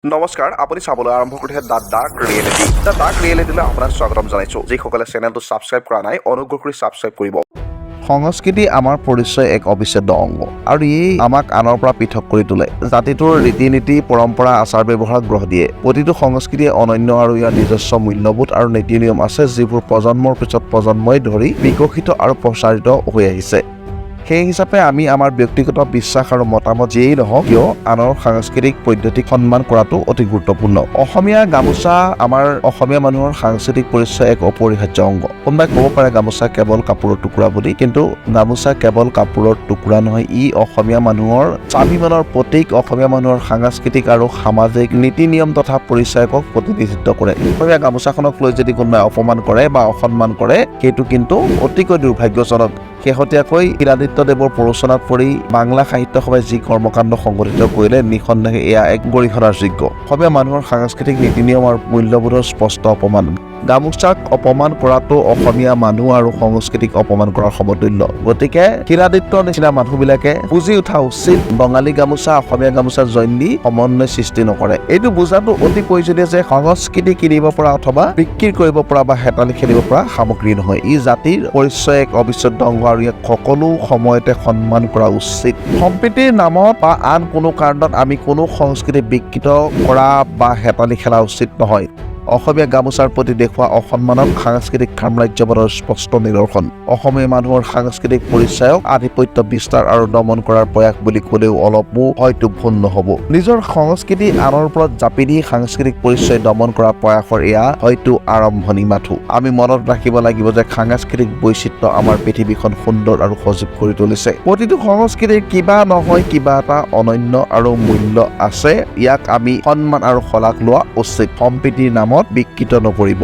নমস্কাৰ, আপুনি চাবলৈ আৰম্ভ কৰিছে the dark reality. The dark ৰিয়েলিটিলৈ আপোনাক স্বাগতম জনাইছোঁ। যিসকলে চেনেলটো ছাবস্ক্ৰাইব কৰা নাই, অনুগ্ৰহ কৰি ছাবস্ক্ৰাইব কৰিব। সংস্কৃতি আমাৰ পৰিচয় এক অবিচ্ছেদ্য অংগ, আৰু ই আমাক আনৰ পৰা পৃথক কৰি তোলে। জাতিটোৰ ৰীতি নীতি, পৰম্পৰা, আচাৰ ব্যৱহাৰক গঢ় দিয়ে। প্ৰতিটো সংস্কৃতিয়ে অনন্য আৰু ইয়াৰ নিজস্ব মূল্যবোধ আৰু নীতি নিয়ম আছে, যিবোৰ প্ৰজন্মৰ পিছত প্ৰজন্মই ধৰি বিকশিত আৰু প্ৰচাৰিত হৈ আহিছে। সেই হিচাপে আমি আমাৰ ব্যক্তিগত বিশ্বাস আৰু মতামত যিয়েই নহওক কিয় আনৰ সাংস্কৃতিক পদ্ধতিক সন্মান কৰাটো অতি গুৰুত্বপূৰ্ণ। অসমীয়া গামোচা আমাৰ অসমীয়া মানুহৰ সাংস্কৃতিক পৰিচয় এক অপৰিহাৰ্য অংগ। কোনোবাই ক'ব পাৰে গামোচা কেৱল কাপোৰৰ টুকুৰা বুলি, কিন্তু গামোচা কেৱল কাপোৰৰ টুকুৰা নহয়, ই অসমীয়া মানুহৰ স্বাভিমানৰ প্ৰতীক, অসমীয়া মানুহৰ সাংস্কৃতিক আৰু সামাজিক নীতি নিয়ম তথা পৰিচয়কক প্ৰতিনিধিত্ব কৰে। অসমীয়া গামোচাখনক লৈ যদি কোনোবাই অপমান কৰে বা অসন্মান কৰে, সেইটো কিন্তু অতিকৈ দুৰ্ভাগ্যজনক। শেহতীয়াকৈ শিলাদিত্যদেৱৰ প্ৰৰোচনাত পৰি বাংলা সাহিত্য সভাই যি কৰ্মকাণ্ড সংঘটিত কৰিলে, নিঃসন্দেহে এয়া এক গৰিহণাৰ যোগ্য। অসমীয়া মানুহৰ সাংস্কৃতিক নীতি নিয়ম আৰু মূল্যবোধৰ স্পষ্ট অপমান। গামোচাক অপমান কৰাটো অসমীয়া মানুহ আৰু সংস্কৃতিক অপমান কৰাৰ সমতুল্য। গতিকে শিলাদিত্যৰ নিচিনা মানুহবিলাকে বুজি উঠা উচিত, বঙালী গামোচা অসমীয়া গামোচা জৈন সমন্বয় সৃষ্টি নকৰে। এইটো বুজাটো অতি প্ৰয়োজনীয় যে সংস্কৃতি কিনিব পৰা অথবা বিক্ৰী কৰিব পৰা বা হেতালি খেলিব পৰা সামগ্ৰী নহয়। ই জাতিৰ পৰিচয় এক অবিচ্ছেদ্য অংগ, আৰু ইয়াক সকলো সময়তে সন্মান কৰা উচিত। সম্প্ৰীতিৰ নামত বা আন কোনো কাৰণত আমি কোনো সংস্কৃতি বিকৃত কৰা বা হেতালি খেলা উচিত নহয়। অসমীয়া গামোচাৰ প্ৰতি দেখুওৱা অসন্মানক সাংস্কৃতিক সাম্ৰাজ্যবাদৰ স্পষ্ট নিদৰ্শন। অসমীয়া মানুহৰ সাংস্কৃতিক পৰিচয়ক আধিপত্য বিস্তাৰ আৰু দমন কৰাৰ প্ৰয়াস বুলি ক'লেও অলপো হয়তো ভুল নহ'ব। নিজৰ সংস্কৃতি আনৰ ওপৰত জাপি দি সাংস্কৃতিক পৰিচয় দমন কৰাৰ প্ৰয়াসৰ এয়া হয়তো আৰম্ভণি মাথো। আমি মনত ৰাখিব লাগিব যে সাংস্কৃতিক বৈচিত্ৰ্য আমাৰ পৃথিৱীখন সুন্দৰ আৰু সজীৱ কৰি তুলিছে। প্ৰতিটো সংস্কৃতিৰ কিবা নহয় কিবা এটা অনন্য আৰু মূল্য আছে। ইয়াক আমি সন্মান আৰু শলাগ লোৱা উচিত। সম্প্ৰীতিৰ নামত বিকৃত নকৰিব।